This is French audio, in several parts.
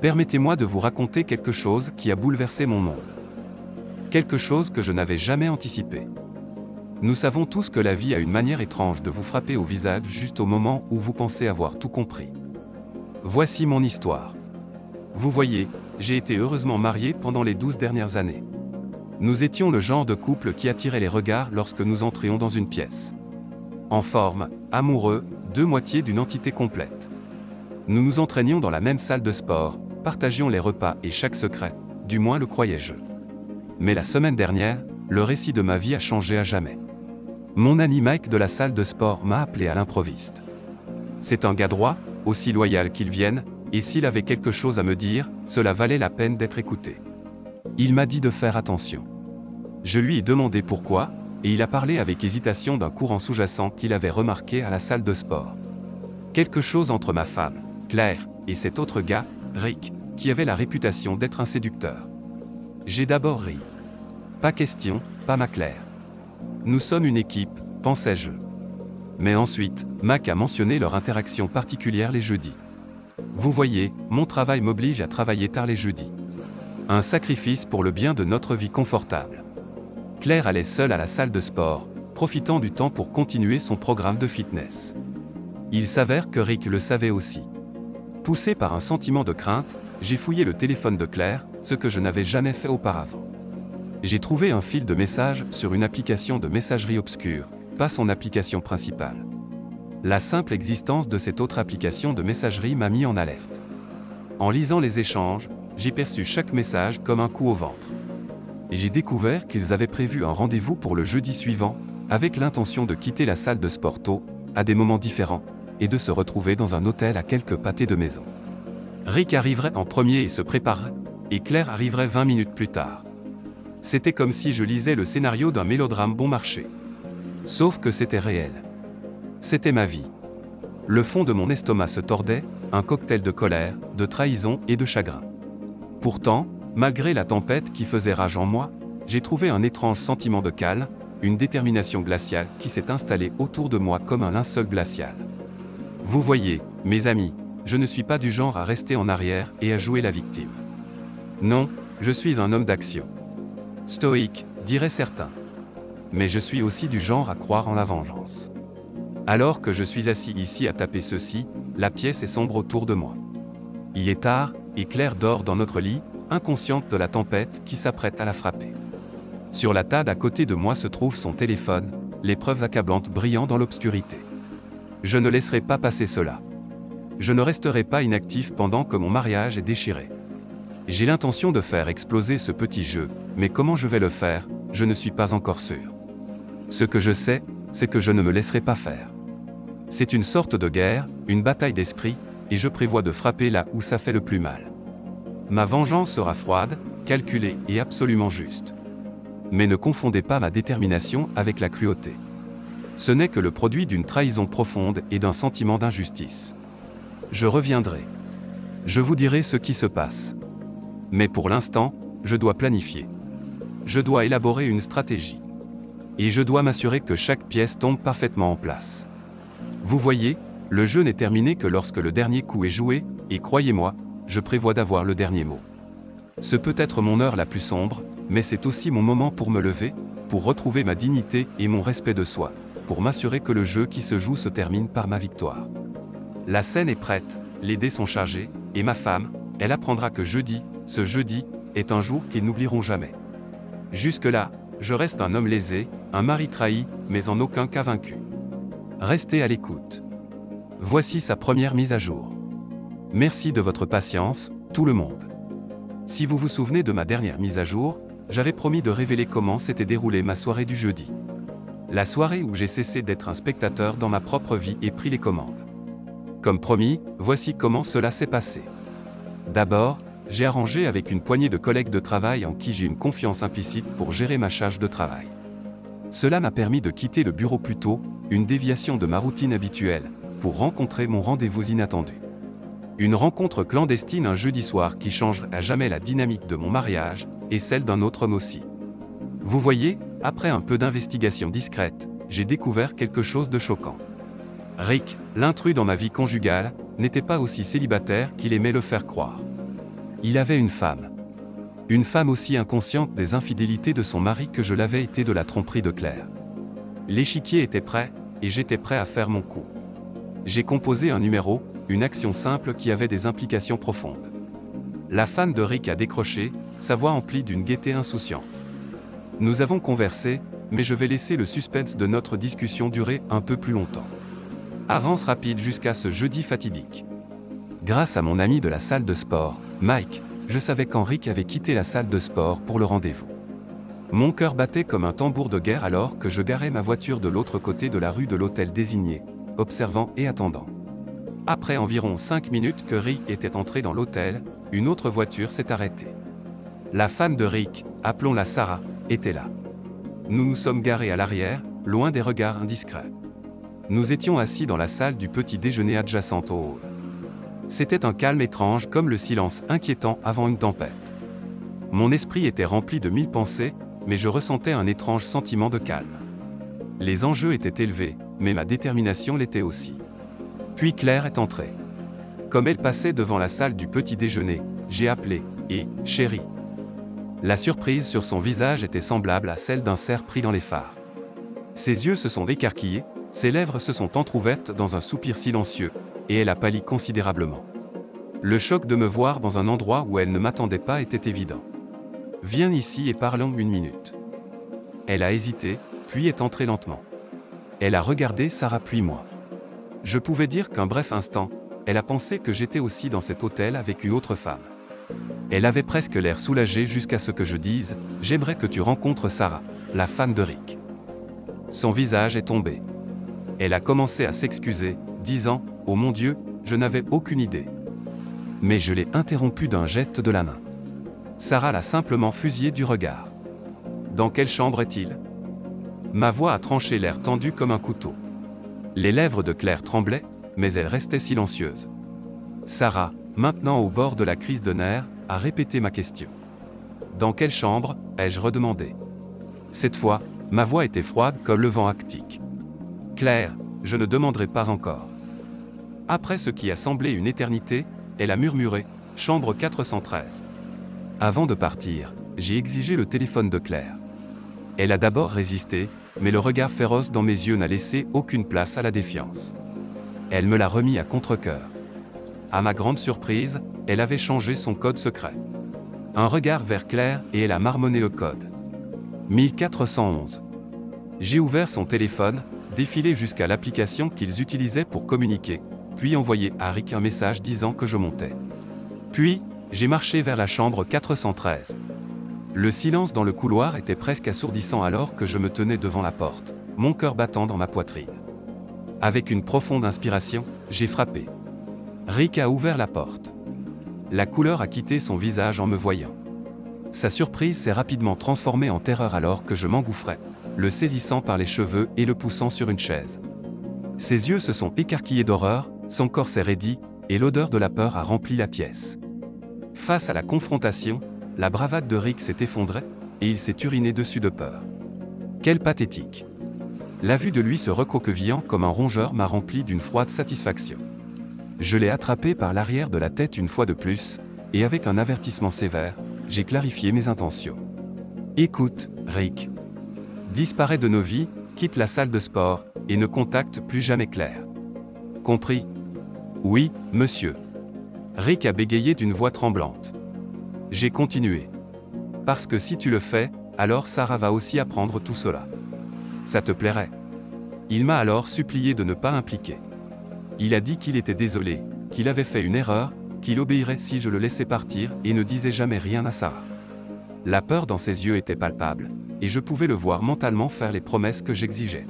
Permettez-moi de vous raconter quelque chose qui a bouleversé mon monde. Quelque chose que je n'avais jamais anticipé. Nous savons tous que la vie a une manière étrange de vous frapper au visage juste au moment où vous pensez avoir tout compris. Voici mon histoire. Vous voyez, j'ai été heureusement marié pendant les 12 dernières années. Nous étions le genre de couple qui attirait les regards lorsque nous entrions dans une pièce. En forme, amoureux, deux moitiés d'une entité complète. Nous nous entraînions dans la même salle de sport, partagions les repas et chaque secret, du moins le croyais-je. Mais la semaine dernière, le récit de ma vie a changé à jamais. Mon ami Mike de la salle de sport m'a appelé à l'improviste. C'est un gars droit, aussi loyal qu'il vienne, et s'il avait quelque chose à me dire, cela valait la peine d'être écouté. Il m'a dit de faire attention. Je lui ai demandé pourquoi, et il a parlé avec hésitation d'un courant sous-jacent qu'il avait remarqué à la salle de sport. Quelque chose entre ma femme, Claire, et cet autre gars, Rick, qui avait la réputation d'être un séducteur. J'ai d'abord ri. Pas question, pas ma Claire. Nous sommes une équipe, pensais-je. Mais ensuite, Mac a mentionné leur interaction particulière les jeudis. Vous voyez, mon travail m'oblige à travailler tard les jeudis. Un sacrifice pour le bien de notre vie confortable. Claire allait seule à la salle de sport, profitant du temps pour continuer son programme de fitness. Il s'avère que Rick le savait aussi. Poussé par un sentiment de crainte, j'ai fouillé le téléphone de Claire, ce que je n'avais jamais fait auparavant. J'ai trouvé un fil de messages sur une application de messagerie obscure, pas son application principale. La simple existence de cette autre application de messagerie m'a mis en alerte. En lisant les échanges, j'ai perçu chaque message comme un coup au ventre. Et j'ai découvert qu'ils avaient prévu un rendez-vous pour le jeudi suivant, avec l'intention de quitter la salle de sport tôt, à des moments différents, et de se retrouver dans un hôtel à quelques pâtés de maison. Rick arriverait en premier et se préparerait, et Claire arriverait 20 minutes plus tard. C'était comme si je lisais le scénario d'un mélodrame bon marché. Sauf que c'était réel. C'était ma vie. Le fond de mon estomac se tordait, un cocktail de colère, de trahison et de chagrin. Pourtant, malgré la tempête qui faisait rage en moi, j'ai trouvé un étrange sentiment de calme, une détermination glaciale qui s'est installée autour de moi comme un linceul glacial. Vous voyez, mes amis, je ne suis pas du genre à rester en arrière et à jouer la victime. Non, je suis un homme d'action. Stoïque, diraient certains. Mais je suis aussi du genre à croire en la vengeance. Alors que je suis assis ici à taper ceci, la pièce est sombre autour de moi. Il est tard, et Claire dort dans notre lit, inconsciente de la tempête qui s'apprête à la frapper. Sur la table à côté de moi se trouve son téléphone, les preuves accablantes brillant dans l'obscurité. Je ne laisserai pas passer cela. Je ne resterai pas inactif pendant que mon mariage est déchiré. J'ai l'intention de faire exploser ce petit jeu, mais comment je vais le faire, je ne suis pas encore sûr. Ce que je sais, c'est que je ne me laisserai pas faire. C'est une sorte de guerre, une bataille d'esprit, et je prévois de frapper là où ça fait le plus mal. Ma vengeance sera froide, calculée et absolument juste. Mais ne confondez pas ma détermination avec la cruauté. Ce n'est que le produit d'une trahison profonde et d'un sentiment d'injustice. Je reviendrai. Je vous dirai ce qui se passe. Mais pour l'instant, je dois planifier. Je dois élaborer une stratégie. Et je dois m'assurer que chaque pièce tombe parfaitement en place. Vous voyez, le jeu n'est terminé que lorsque le dernier coup est joué, et croyez-moi, je prévois d'avoir le dernier mot. Ce peut être mon heure la plus sombre, mais c'est aussi mon moment pour me lever, pour retrouver ma dignité et mon respect de soi, pour m'assurer que le jeu qui se joue se termine par ma victoire. La scène est prête, les dés sont chargés, et ma femme, elle apprendra que ce jeudi, est un jour qu'ils n'oublieront jamais. Jusque-là, je reste un homme lésé, un mari trahi, mais en aucun cas vaincu. Restez à l'écoute. Voici sa première mise à jour. Merci de votre patience, tout le monde. Si vous vous souvenez de ma dernière mise à jour, j'avais promis de révéler comment s'était déroulée ma soirée du jeudi. La soirée où j'ai cessé d'être un spectateur dans ma propre vie et pris les commandes. Comme promis, voici comment cela s'est passé. D'abord, j'ai arrangé avec une poignée de collègues de travail en qui j'ai une confiance implicite pour gérer ma charge de travail. Cela m'a permis de quitter le bureau plus tôt, une déviation de ma routine habituelle, pour rencontrer mon rendez-vous inattendu. Une rencontre clandestine un jeudi soir qui change à jamais la dynamique de mon mariage, et celle d'un autre homme aussi. Vous voyez, après un peu d'investigation discrète, j'ai découvert quelque chose de choquant. Rick, l'intrus dans ma vie conjugale, n'était pas aussi célibataire qu'il aimait le faire croire. Il avait une femme. Une femme aussi inconsciente des infidélités de son mari que je l'avais été de la tromperie de Claire. L'échiquier était prêt, et j'étais prêt à faire mon coup. J'ai composé un numéro, une action simple qui avait des implications profondes. La femme de Rick a décroché, sa voix emplie d'une gaieté insouciante. Nous avons conversé, mais je vais laisser le suspense de notre discussion durer un peu plus longtemps. Avance rapide jusqu'à ce jeudi fatidique. Grâce à mon ami de la salle de sport, Mike, je savais quand Rick avait quitté la salle de sport pour le rendez-vous. Mon cœur battait comme un tambour de guerre alors que je garais ma voiture de l'autre côté de la rue de l'hôtel désigné, observant et attendant. Après environ 5 minutes que Rick était entré dans l'hôtel, une autre voiture s'est arrêtée. La femme de Rick, appelons-la Sarah, était là. Nous nous sommes garés à l'arrière, loin des regards indiscrets. Nous étions assis dans la salle du petit déjeuner adjacente au hall. C'était un calme étrange comme le silence inquiétant avant une tempête. Mon esprit était rempli de 1000 pensées, mais je ressentais un étrange sentiment de calme. Les enjeux étaient élevés, mais ma détermination l'était aussi. Puis Claire est entrée. Comme elle passait devant la salle du petit déjeuner, j'ai appelé « Et, chérie ». La surprise sur son visage était semblable à celle d'un cerf pris dans les phares. Ses yeux se sont écarquillés, ses lèvres se sont entr'ouvertes dans un soupir silencieux, et elle a pâli considérablement. Le choc de me voir dans un endroit où elle ne m'attendait pas était évident. « Viens ici et parlons 1 minute. » Elle a hésité, puis est entrée lentement. Elle a regardé Sarah puis moi. Je pouvais dire qu'un bref instant, elle a pensé que j'étais aussi dans cet hôtel avec une autre femme. Elle avait presque l'air soulagée jusqu'à ce que je dise « J'aimerais que tu rencontres Sarah, la femme de Rick. » Son visage est tombé. Elle a commencé à s'excuser, disant « Oh mon Dieu, je n'avais aucune idée. » Mais je l'ai interrompue d'un geste de la main. Sarah l'a simplement fusillé du regard. « Dans quelle chambre est-il » Ma voix a tranché l'air tendu comme un couteau. Les lèvres de Claire tremblaient, mais elle restait silencieuse. Sarah, maintenant au bord de la crise de nerfs, a répété ma question. « Dans quelle chambre » ai-je redemandé. Cette fois, ma voix était froide comme le vent arctique. « Claire, je ne demanderai pas encore. » Après ce qui a semblé une éternité, elle a murmuré « Chambre 413 ». Avant de partir, j'ai exigé le téléphone de Claire. Elle a d'abord résisté, mais le regard féroce dans mes yeux n'a laissé aucune place à la défiance. Elle me l'a remis à contre-cœur. À ma grande surprise, elle avait changé son code secret. Un regard vers Claire et elle a marmonné le code. 1411. J'ai ouvert son téléphone, défilé jusqu'à l'application qu'ils utilisaient pour communiquer, puis envoyé à Rick un message disant que je montais. Puis, j'ai marché vers la chambre 413. Le silence dans le couloir était presque assourdissant alors que je me tenais devant la porte, mon cœur battant dans ma poitrine. Avec une profonde inspiration, j'ai frappé. Rick a ouvert la porte. La couleur a quitté son visage en me voyant. Sa surprise s'est rapidement transformée en terreur alors que je m'engouffrais, le saisissant par les cheveux et le poussant sur une chaise. Ses yeux se sont écarquillés d'horreur, son corps s'est raidi, et l'odeur de la peur a rempli la pièce. Face à la confrontation, la bravade de Rick s'est effondrée, et il s'est uriné dessus de peur. Quel pathétique! La vue de lui se recroquevillant comme un rongeur m'a rempli d'une froide satisfaction. Je l'ai attrapé par l'arrière de la tête une fois de plus, et avec un avertissement sévère, j'ai clarifié mes intentions. Écoute, Rick. Disparais de nos vies, quitte la salle de sport, et ne contacte plus jamais Claire. Compris? Oui, monsieur. Rick a bégayé d'une voix tremblante. J'ai continué. Parce que si tu le fais, alors Sarah va aussi apprendre tout cela. Ça te plairait? Il m'a alors supplié de ne pas impliquer. Il a dit qu'il était désolé, qu'il avait fait une erreur, qu'il obéirait si je le laissais partir et ne disait jamais rien à Sarah. La peur dans ses yeux était palpable, et je pouvais le voir mentalement faire les promesses que j'exigeais.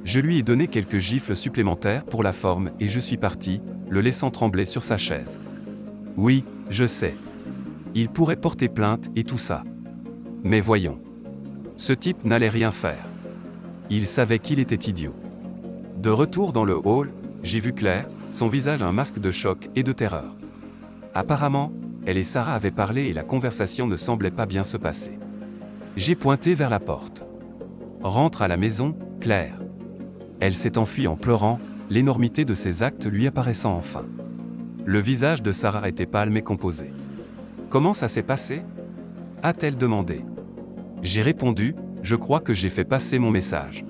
Je lui ai donné quelques gifles supplémentaires pour la forme et je suis parti, le laissant trembler sur sa chaise. Oui, je sais. Il pourrait porter plainte et tout ça. Mais voyons. Ce type n'allait rien faire. Il savait qu'il était idiot. De retour dans le hall, j'ai vu Claire, son visage un masque de choc et de terreur. Apparemment, elle et Sarah avaient parlé et la conversation ne semblait pas bien se passer. J'ai pointé vers la porte. Rentre à la maison, Claire. Elle s'est enfuie en pleurant, l'énormité de ses actes lui apparaissant enfin. Le visage de Sarah était pâle mais composé. Comment ça s'est passé? A-t-elle demandé. J'ai répondu, je crois que j'ai fait passer mon message.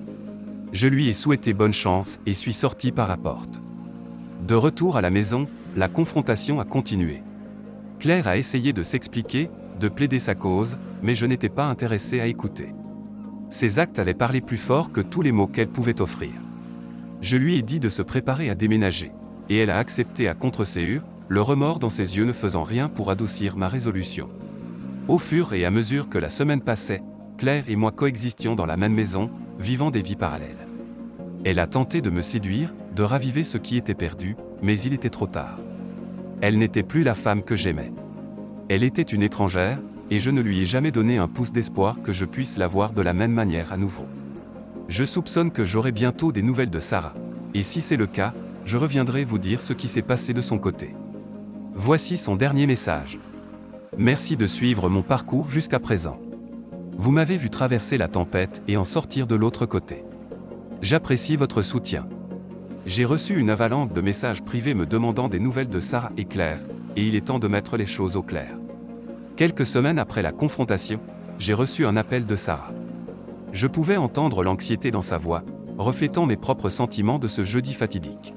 Je lui ai souhaité bonne chance et suis sorti par la porte. De retour à la maison, la confrontation a continué. Claire a essayé de s'expliquer, de plaider sa cause, mais je n'étais pas intéressé à écouter. Ses actes avaient parlé plus fort que tous les mots qu'elle pouvait offrir. Je lui ai dit de se préparer à déménager, et elle a accepté à contre-séhur, le remords dans ses yeux ne faisant rien pour adoucir ma résolution. Au fur et à mesure que la semaine passait, Claire et moi coexistions dans la même maison, vivant des vies parallèles. Elle a tenté de me séduire, de raviver ce qui était perdu, mais il était trop tard. Elle n'était plus la femme que j'aimais. Elle était une étrangère, et je ne lui ai jamais donné un pouce d'espoir que je puisse la voir de la même manière à nouveau. Je soupçonne que j'aurai bientôt des nouvelles de Sarah, et si c'est le cas, je reviendrai vous dire ce qui s'est passé de son côté. Voici son dernier message. Merci de suivre mon parcours jusqu'à présent. Vous m'avez vu traverser la tempête et en sortir de l'autre côté. J'apprécie votre soutien. J'ai reçu une avalanche de messages privés me demandant des nouvelles de Sarah et Claire, et il est temps de mettre les choses au clair. Quelques semaines après la confrontation, j'ai reçu un appel de Sarah. Je pouvais entendre l'anxiété dans sa voix, reflétant mes propres sentiments de ce jeudi fatidique.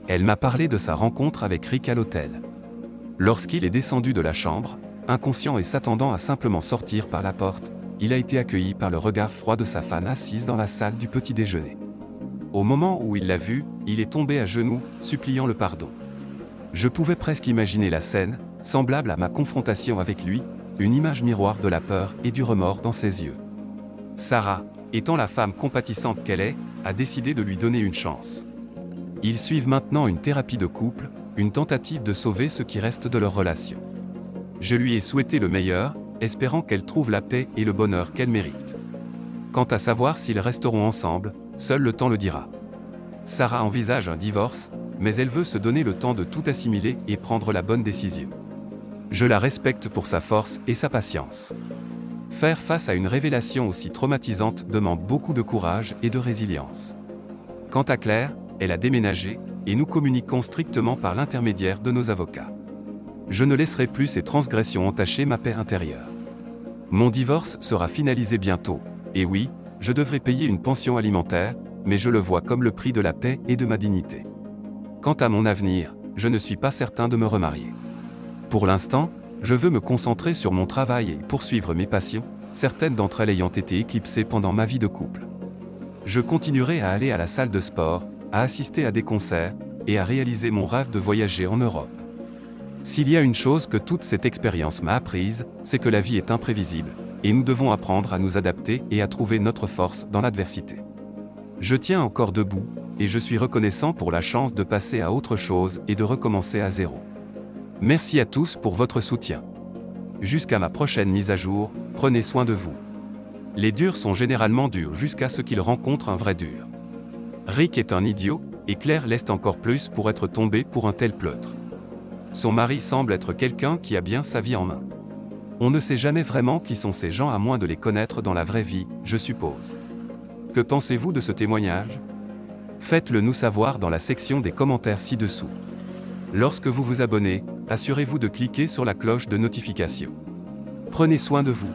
Elle m'a parlé de sa rencontre avec Rick à l'hôtel. Lorsqu'il est descendu de la chambre, inconscient et s'attendant à simplement sortir par la porte, il a été accueilli par le regard froid de sa femme assise dans la salle du petit déjeuner. Au moment où il l'a vu, il est tombé à genoux, suppliant le pardon. Je pouvais presque imaginer la scène, semblable à ma confrontation avec lui, une image miroir de la peur et du remords dans ses yeux. Sarah, étant la femme compatissante qu'elle est, a décidé de lui donner une chance. Ils suivent maintenant une thérapie de couple, une tentative de sauver ce qui reste de leur relation. Je lui ai souhaité le meilleur, espérant qu'elle trouve la paix et le bonheur qu'elle mérite. Quant à savoir s'ils resteront ensemble, seul le temps le dira. Sarah envisage un divorce, mais elle veut se donner le temps de tout assimiler et prendre la bonne décision. Je la respecte pour sa force et sa patience. Faire face à une révélation aussi traumatisante demande beaucoup de courage et de résilience. Quant à Claire, elle a déménagé, et nous communiquons strictement par l'intermédiaire de nos avocats. Je ne laisserai plus ces transgressions entacher ma paix intérieure. Mon divorce sera finalisé bientôt, et oui, je devrais payer une pension alimentaire, mais je le vois comme le prix de la paix et de ma dignité. Quant à mon avenir, je ne suis pas certain de me remarier. Pour l'instant, je veux me concentrer sur mon travail et poursuivre mes passions, certaines d'entre elles ayant été éclipsées pendant ma vie de couple. Je continuerai à aller à la salle de sport, à assister à des concerts, et à réaliser mon rêve de voyager en Europe. S'il y a une chose que toute cette expérience m'a apprise, c'est que la vie est imprévisible, et nous devons apprendre à nous adapter et à trouver notre force dans l'adversité. Je tiens encore debout, et je suis reconnaissant pour la chance de passer à autre chose et de recommencer à zéro. Merci à tous pour votre soutien. Jusqu'à ma prochaine mise à jour, prenez soin de vous. Les durs sont généralement durs jusqu'à ce qu'ils rencontrent un vrai dur. Rick est un idiot, et Claire l'est encore plus pour être tombée pour un tel pleutre. Son mari semble être quelqu'un qui a bien sa vie en main. On ne sait jamais vraiment qui sont ces gens à moins de les connaître dans la vraie vie, je suppose. Que pensez-vous de ce témoignage? Faites-le nous savoir dans la section des commentaires ci-dessous. Lorsque vous vous abonnez, assurez-vous de cliquer sur la cloche de notification. Prenez soin de vous.